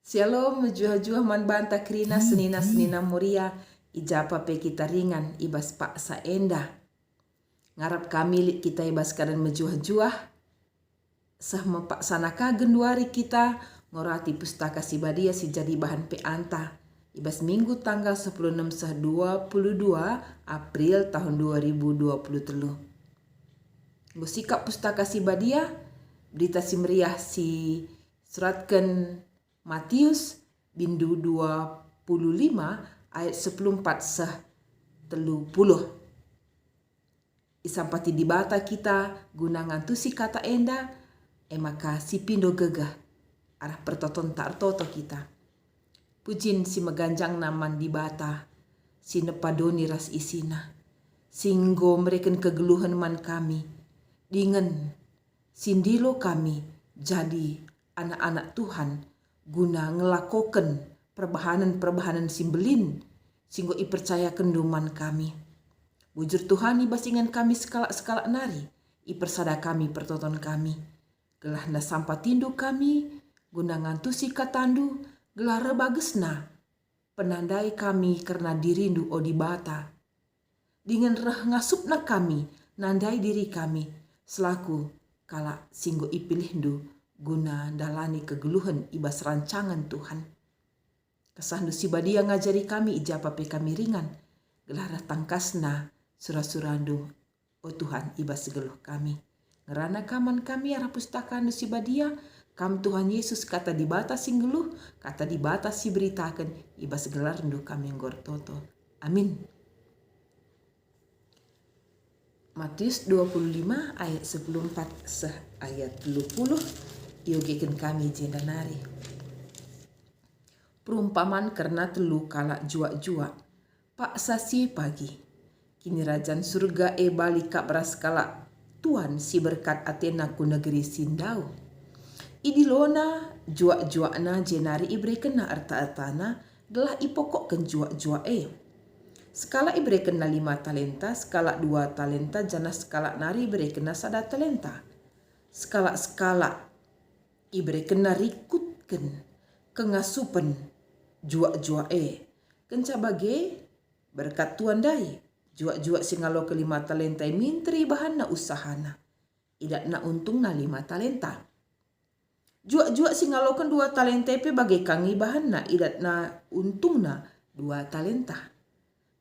Shalom, juah-juah man banta krina senina muria ijapa pe kita ringan ibas pak saenda. Ngarap kami kita ibas kadan mejuah-juah sah mepak sanaka genduari kita ngorati pustaka si badia si jadi bahan pe anta. Ibas minggu tanggal 16 sah 22 April tahun 2023. Ngusikap pustaka si badia berita si meriah si suratkan Matius bindu 25 ayat 14 sah 30. Isampati di bata kita gunangan tu si kata enda maka si pindo gegah arah pertoton tak toto kita. Pujin si meganjang naman di bata si nepadoni ras isina singgo mereken kegeluhan man kami dengan sindilo kami jadi anak-anak Tuhan guna ngelakoken perbahanan simbelin singgo ipercaya kenduman kami. Bujur Tuhan ibasingan kami skala nari ipersada kami pertonton kami. Gelah na sampa tindu kami guna ngantusi katandu gelah rebagesna penandai kami karena dirindu o di bata. Dengan reh ngasupna kami nandai diri kami selaku kala singgo ipilihdu guna dalani kegeluhan ibas rancangan Tuhan. Kesandu si badia ngajari kami ijapa pe kami ringan. Gelara tangkasna surah-surandu o Tuhan ibas geluh kami. Ngerana kaman kami arah pustaka nu si badia kam Tuhan Yesus kata di bata sing geluh kata di bata si beritakan ibas gelar ndu kami ngortoto. Amin. Matius 25 ayat 14 sah ayat 20 yogekan kami jendanari. Perumpamaan karena telu kala jua-jua pak sasi pagi kini rajan surga balik kak beras kala Tuhan si berkat Athena ku negeri sindau idilona jua-jua na jenari ibreken na arta-artana gelah ipokok ken jua-jua skala ibreken na 5 talenta skala 2 talenta jana skala nari ibreken na 1 talenta skala ibreken na rikutken kengasupen jua-jua kenca bage berkat Tuhan dai jua-jua singalo ke 5 talenta mintri bahan na usahana idak na untung na 5 talenta jua-jua singalokan 2 talenta pe bagai kangi bahan na idat na untung na 2 talenta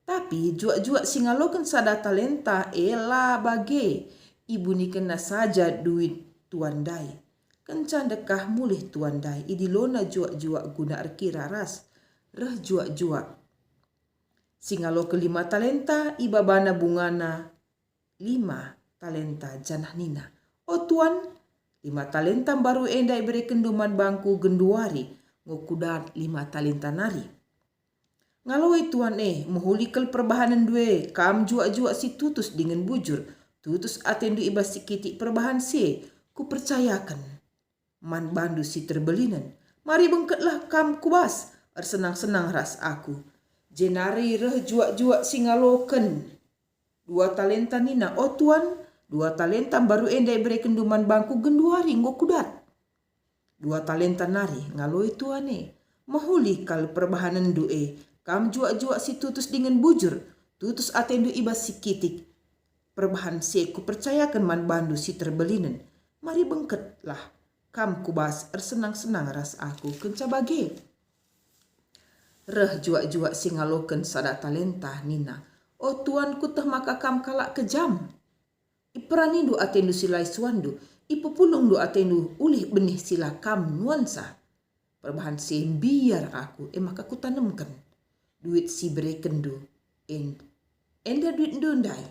tapi jua-jua singalokan 1 talenta ela bagai ibu nikena saja duit Tuhan dai kencan dekah mulih Tuhan dai idilona jua-jua guna arkira ras reh jua-jua singalo ke 5 talenta ibabana bungana 5 talenta janah nina o Tuhan 5 talenta baru enda iberi kenduman bangku genduari ngokudat 5 talenta nari ngaloi Tuhan mehulikal perbahanan due kam jua-jua si tutus dengan bujur tutus atendu ibas sikiti perbahan si ku percayakan man bandu si terbelinan mari bengketlah kam kubas senang-senang ras aku jenari reh jua-jua singaloken 2 talenta nina o Tuhan 2 talenta baru enda iberi kenduman bangku genduari ngokudat 2 talenta nari ngaloi Tuhan mahuli kal perbahanan due kam jua-jua si tutus dengan bujur tutus atendu ibas si kitik perbahan si ku percayakan man bandu si terbelinan mari bengketlah kam kubas senang-senang ras aku kenca bage reh jua-jua singaloken 1 talenta nina o Tuan ku teh maka kam kalak kejam iperani du atendu silai suandu ipupulung du atendu ulih benih sila kam nuansa perbahan si biar aku maka ku tanemkan duit si bereken du enda duit ndondai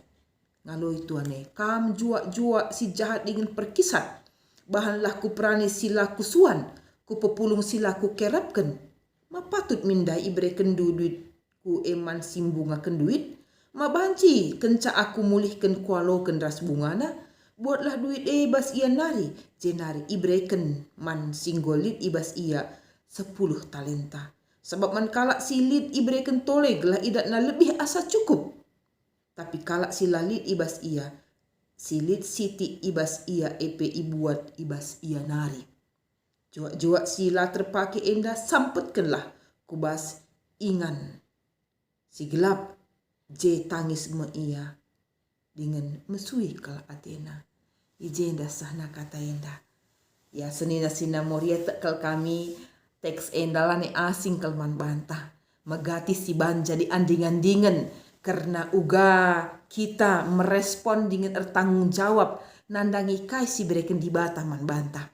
ngaloi Tuan kam jua-jua si jahat dengan perkisat bahanlah ku perani sila ku suan ku pepulung sila ku kerapkan ma patut mindai ibreken duit ku eman simbunga ken duit ma banci kenca aku mulihkan kualoken ras bungana buatlah duit bas ia nari jenari ibreken man singgolit ibas ia 10 talenta sebab man kalak silit ibreken tole gelah idat na lebih asa cukup tapi kalak silalit ibas ia silit siti ibas ia ibuat ibas ia nari Jua-jua sila terpakai enda sampetkanlah kubas ingan. Si gelap je tangis me ia dengan mesui kala Athena. Ijenda sahna kata enda. Ya senina sina moria tekal kami teks enda lane asing kelman bantah. Megati si banja di anding-andingen karena uga kita merespon dengan ertanggung jawab nandangi kai si bereken di bataman bantah.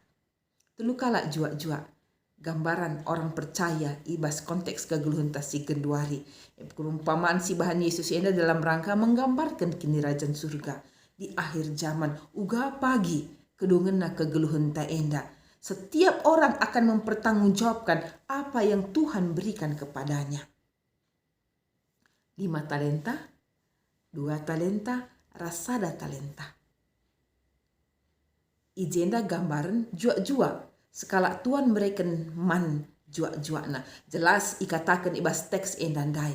Telu kala jua-jua gambaran orang percaya ibas konteks kegeluhan si genduari. Perumpamaan si bahan Yesus ini dalam rangka menggambarkan kini kerajaan surga di akhir zaman uga pagi kedungena kegeluhan ta enda. Setiap orang akan mempertanggungjawabkan apa yang Tuhan berikan kepadanya. 5 talenta, 2 talenta, rasada talenta. Ijenda gambaran jua-jua sekala Tuhan berikan man jua-juana. Jelas ikatakan ibas teks endandai.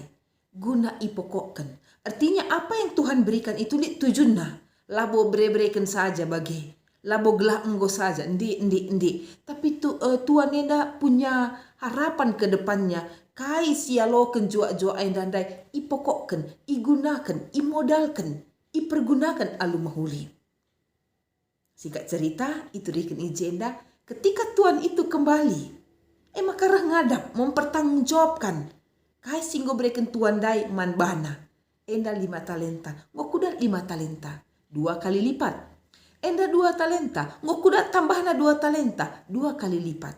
Guna ipokokkan. Artinya apa yang Tuhan berikan itu li tujunna. Labo berikan saja bagi. Labo gelah enggo saja. Endi. Tapi Tuhan enda punya harapan ke depannya. Kai sialoken jua-jua endandai. Ipokokkan, igunakan, imodalkan, ipergunakan alu mahuli. Singkat cerita itu diken ijenda. Ketika Tuhan itu kembali, maka rah ngadap mempertanggungjawabkan. Kai singgo berikan Tuhan dai man bana. Enda 5 talenta, ngokuda 5 talenta, 2 kali lipat. Enda 2 talenta, ngokuda tambahna 2 talenta, 2 kali lipat.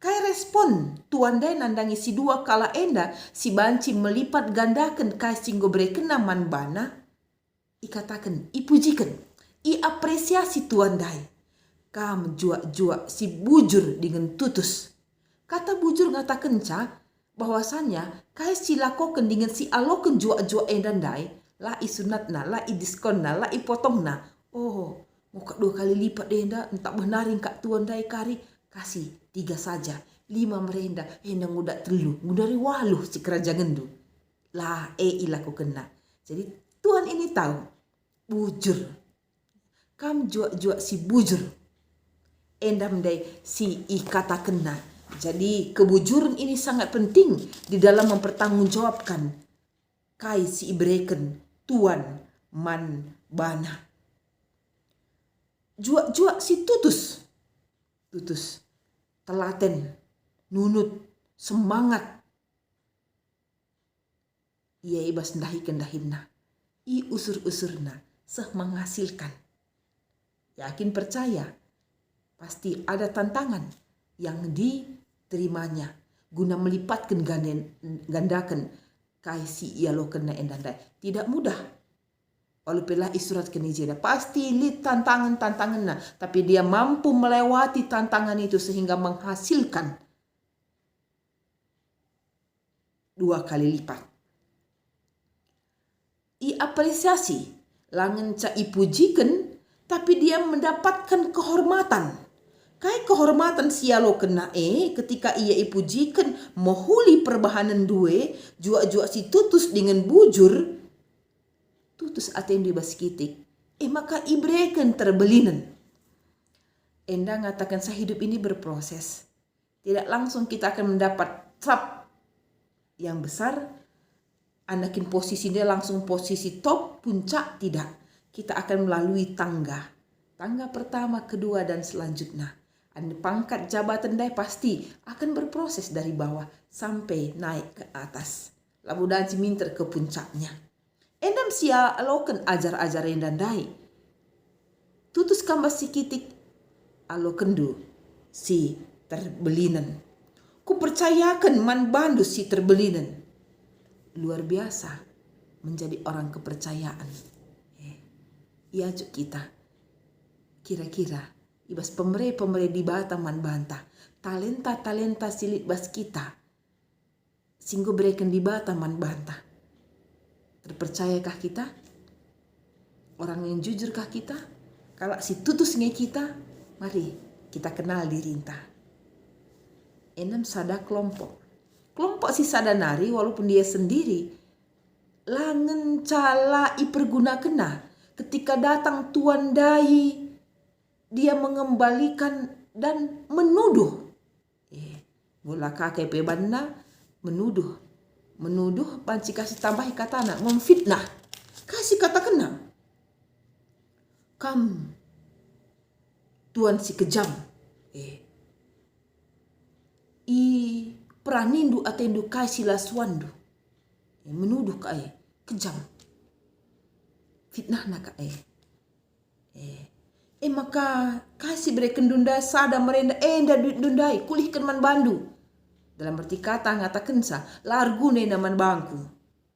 Kai respon Tuhan dai nandangi si 2 kala enda, si banci melipat gandakan kai singgo berikan man bana. Ikatakan, ipujikan, iapresiasi Tuhan dai. Kam jua-jua si bujur dengan tutus. Kata bujur ngata kenca bahwasanya kai silakoken dengan si aloken jua-jua endandai la isunatna, la idiskonna, la ipotongna. Oh, muka 2 kali lipat enda entah benaring kak Tuhan dai kari kasih 3 saja. 5 merenda enda nguda 3, ngudari 8 si kerajaan gendu. Lah ilaku kena. Jadi Tuhan ini tahu bujur. Kam jua-jua si bujur. Endam dai si ikata kena. Jadi kebujuran ini sangat penting di dalam mempertanggungjawabkan kai si ibreken Tuhan man bana. Jua-jua si tutus. Telaten, nunut, semangat. Ia ibas ndahi-kendahina. I usur-usurna seh menghasilkan. Yakin percaya. Pasti ada tantangan yang diterimanya guna melipatkan gandakan kaisi ia lo kena endandai. Tidak mudah. Walaupun isurat kenijeda pasti li tantangan-tantangannya, tapi dia mampu melewati tantangan itu sehingga menghasilkan 2 kali lipat. I apresiasi langen ca ipujikan, tapi dia mendapatkan kehormatan. Kai kehormatan sialo kena ketika ia ipujikan mohuli perbahanan due jua-jua si tutus dengan bujur tutus aten di baskitik maka ibreken terbelinan. Enda ngatakan hidup ini berproses. Tidak langsung kita akan mendapat trap yang besar. Anakin posisinya langsung posisi top puncak, tidak. Kita akan melalui tangga pertama, kedua dan selanjutnya. Pangkat jabatan dai pasti akan berproses dari bawah sampai naik ke atas. Labu dan minter ke puncaknya. Endam sia aloken ajar-ajar endan dai. Tutus kambas si kitik alokendu si terbelinan. Ku percayakan man bandus si terbelinan. Luar biasa menjadi orang kepercayaan. Iya cuk kita. Kira-kira ibas pemere di bataman bantah. Talenta silit bas kita. Singgo bereken di bataman bantah. Terpercayakah kita? Orang yang jujurkah kita? Kalau si tutusnya kita, mari kita kenal diri kita. Enam sada kelompok. Kelompok si sada nari walaupun dia sendiri. Langen cala iperguna kena. Ketika datang Tuan Dai, dia mengembalikan dan menuduh Gola kakek pebanna menuduh banci kasih tambah katana memfitnah. Kasih kata kena. Kam tuan si kejam. I pranindu atendu kai sila suandu. Menuduh kai kejam. Fitnah nak kai. Maka kasih bereken dunda sada merenda enda dundai kulihkan man bandu. Dalam arti kata ngatakan sa largune naman bangku.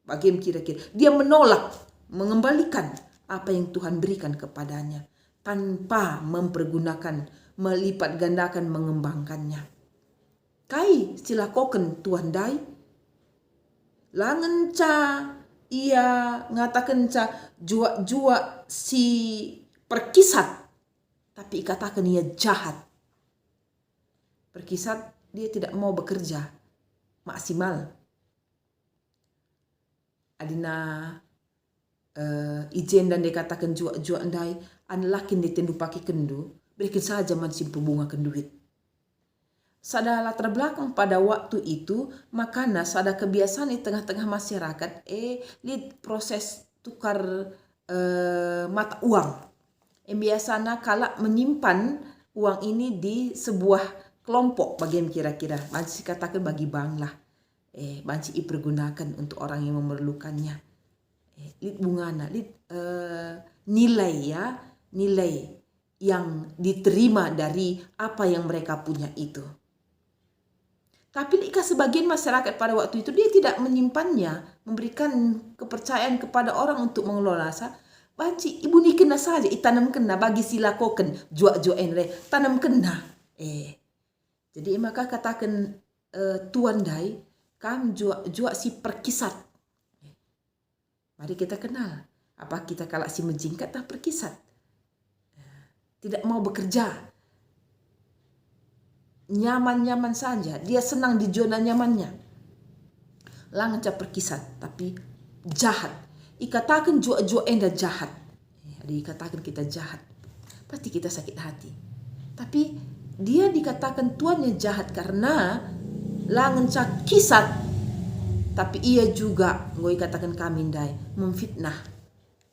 Bagaimana kira-kira dia menolak mengembalikan apa yang Tuhan berikan kepadanya tanpa mempergunakan melipat gandakan mengembangkannya. Kai silakoken Tuhan dai langen ca ia ngatakan ca jua si perkisat tapi katakan ia jahat. Perkisat dia tidak mau bekerja maksimal. Adina ijen dan dikatakan jua andai an lakin ditendu pakai kendu berikan saja man simpu bunga kenduit. Sada latar belakang pada waktu itu makana sada kebiasaan di tengah-tengah masyarakat lid proses tukar mata uang. Biasanya kala menyimpan uang ini di sebuah kelompok bagian kira-kira. Banci katakan bagi bank lah. Banci dipergunakan untuk orang yang memerlukannya. Lid bungana, lid nilai ya. Nilai yang diterima dari apa yang mereka punya itu. Tapi jika sebagian masyarakat pada waktu itu dia tidak menyimpannya. Memberikan kepercayaan kepada orang untuk mengelola. Banci ibu ni kena saja. Itanam kena bagi silakoken. Jua enre. Tanam kena. Jadi maka katakan tuan dai kam jua si perkisat. Mari kita kenal. Apa kita kalak si menjingkat tak perkisat. Tidak mau bekerja. Nyaman-nyaman saja. Dia senang di zona nyamannya. Langan perkisat tapi jahat. Ikatakan jua enda jahat. Dikatakan kita jahat. Pasti kita sakit hati. Tapi dia dikatakan tuannya jahat karena langen kisat. Tapi ia juga, ngoi katakan kami dai, memfitnah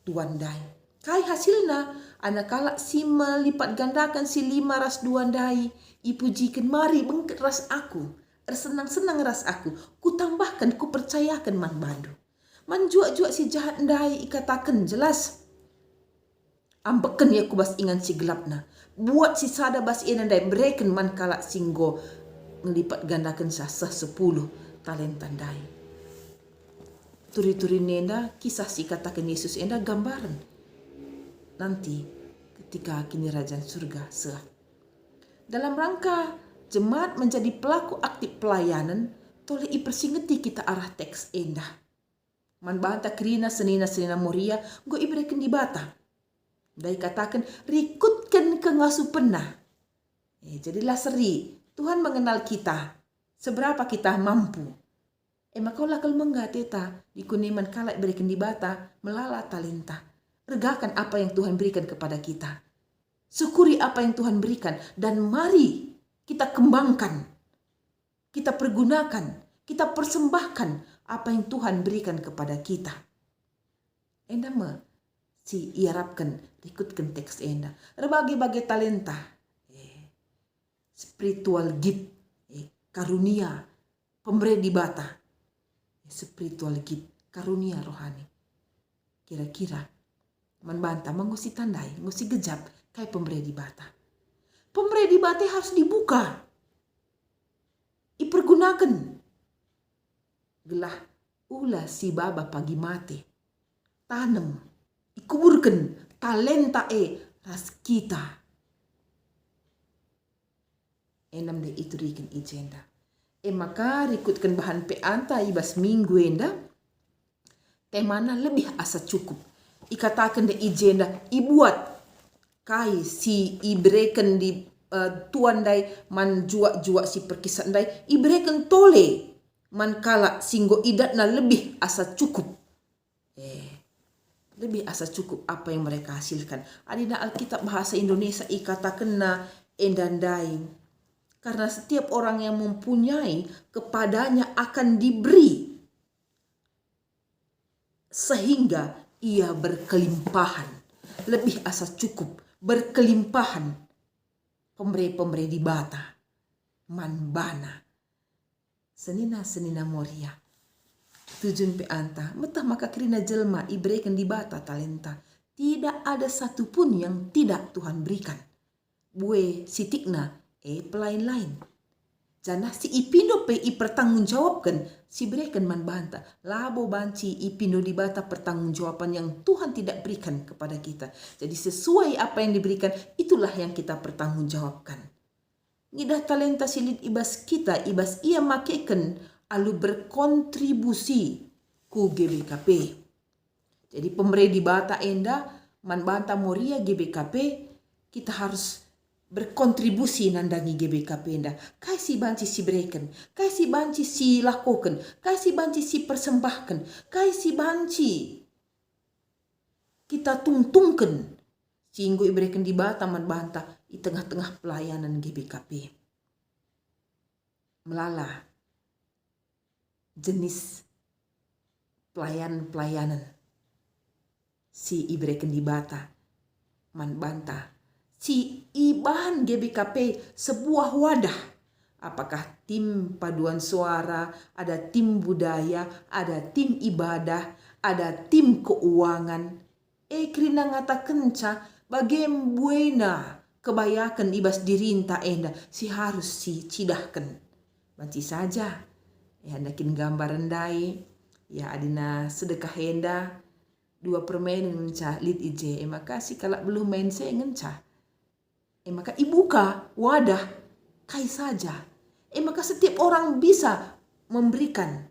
tuan dai. Kai hasilnya, anak kalak si melipat gandakan si 5 ras duan dai. Ipujikan mari bengket ras aku. Senang-senang ras aku. Ku tambahkan, ku percayakan man bandu. Man jua si jahat dai ikatakan jelas. Ambekan ya ku bas ingan si gelapna. Buat si sada bas ina dai bereken man kalak singgo ngelipat gandakan sah 10 talenta dai. Turi-turi nenda kisah si katakan Yesus enda gambaran. Nanti ketika kini kerajaan surga sah. Dalam rangka jemaat menjadi pelaku aktif pelayanan, toleh ipersingeti kita arah teks enda. Man banta kerina senina moria go ibereken di bata. Dai katakan rikutkan ke ngasu penah. Jadilah seri. Tuhan mengenal kita. Seberapa kita mampu. Maka ulah kalau menggateta. Dikuniman kalak berikan di bata. Melala talenta. Regakan apa yang Tuhan berikan kepada kita. Syukuri apa yang Tuhan berikan. Dan mari kita kembangkan. Kita pergunakan. Kita persembahkan apa yang Tuhan berikan kepada kita. Endama. Si iarapkan ikutkan teks enda. Berbagai-bagai talenta. Spiritual gift. Karunia. Pemberi di bata. Spiritual gift. Karunia rohani. Kira-kira. Membantah. Mengusi tandai. Mengusi gejap. Kayak pemberi di bata. Pemberi di bata harus dibuka. Ipergunakan. Gelah. Ulah si baba pagi mati. Tanam. Ikuburkan talenta ras kita. Enam de itu rikin ijenda. Maka rikutkan bahan anta ibas minggu enda. Temana lebih asa cukup. Ikatakan de ijenda ibuat. Kai si ibreken di tuan dai man jua si perkisan dai. Ibreken tole. Man kala singgo idatna lebih asa cukup. Lebih asa cukup apa yang mereka hasilkan. Adina Alkitab bahasa Indonesia ikatakan na endandaing. Karena setiap orang yang mempunyai, kepadanya akan diberi, sehingga ia berkelimpahan. Lebih asa cukup, berkelimpahan. Pemberi-pemberi di bata, manbana, senina moria. Tujuan pe anta, metah maka kerina jelma iberikan di bata talenta. Tidak ada satupun yang tidak Tuhan berikan. Bue sitikna pelain-lain. Janah si ipindo pe pertanggungjawabkan, si berikan man banta. Labo banci ipindo di bata pertanggungjawaban yang Tuhan tidak berikan kepada kita. Jadi sesuai apa yang diberikan, itulah yang kita pertanggungjawabkan. Ngidah talenta silit ibas kita, ibas ia makeken alu berkontribusi ku GBKP. Jadi pemberi di bata enda, man banta moria GBKP, kita harus berkontribusi nandangi GBKP enda. Kai si banci si berikan, kai si banci si lakukan, kai si banci si persembahkan, kai si banci kita tungtungkan. Singgo iberikan di bata man banta di tengah-tengah pelayanan GBKP. Melala jenis pelayanan si iberikan di bata man banta. Si ibahan GBKP sebuah wadah. Apakah tim paduan suara, ada tim budaya, ada tim ibadah, ada tim keuangan. Krina ngata kenca bagem buena kebayakan ibas dirinta enda si harus si cidahkan. Banci saja. Ya nakin gambar rendai. Ya adina sedekah enda. 2 permainan ngenca lid ije. Makasih kalau belum main saya ngenca. Maka ibuka wadah kai saja. Maka setiap orang bisa memberikan,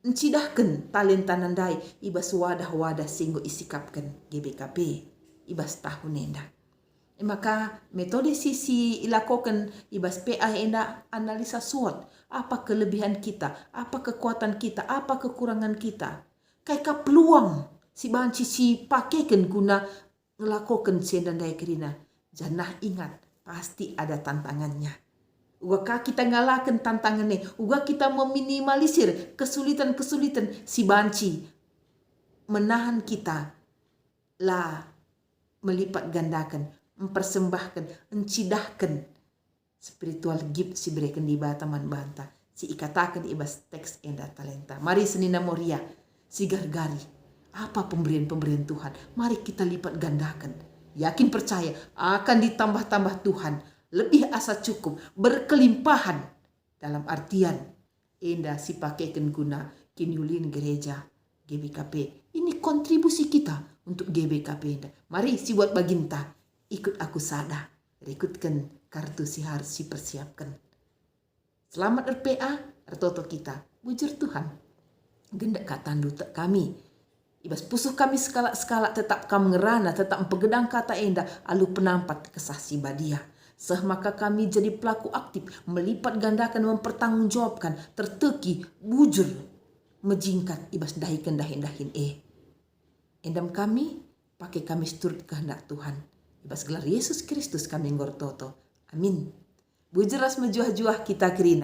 mencidahkan talenta nandai ibas wadah-wadah singgo isikapkan GBKP ibas tahun enda. Maka metode sisi ilakokan ibas PA enda analisa SWOT. Apa kelebihan kita, apa kekuatan kita, apa kekurangan kita. Kayak peluang si banci si pakaikan guna ngelakokan sendandai kerina. Janah ingat, pasti ada tantangannya. Uga kita ngalakan tantangannya. Uga kita meminimalisir kesulitan-kesulitan si banci. Menahan kita lah melipat gandakan, mempersembahkan, mencidahkan spiritual gift si berikan di bata man banta. Si ikatakan ibas teks enda talenta. Mari senina moria, si gargari. Apa pemberian-pemberian Tuhan? Mari kita lipat gandakan. Yakin percaya akan ditambah-tambah Tuhan. Lebih asa cukup, berkelimpahan. Dalam artian, enda si pakaikan guna kinyulin gereja GBKP. Ini kontribusi kita untuk GBKP enda. Mari si buat baginta, ikut aku sada. Ikutkan kartu si harus si persiapkan. Selamat RPA, ertoto kita. Bujur Tuhan. Gendak katandu tak kami. Ibas pusuh kami skala tetap kam ngerana, tetap empegedang kata enda, alu penampat kesah si badia. Maka kami jadi pelaku aktif, melipat gandakan, mempertanggungjawabkan, terteki, bujur, mejingkat, ibas dahikan dahin Endam kami, pakai kami seturut kehendak Tuhan. Ibas gelar Yesus Kristus kami ngortoto. Amin. Bujur ras mejuah-juah kita kerina.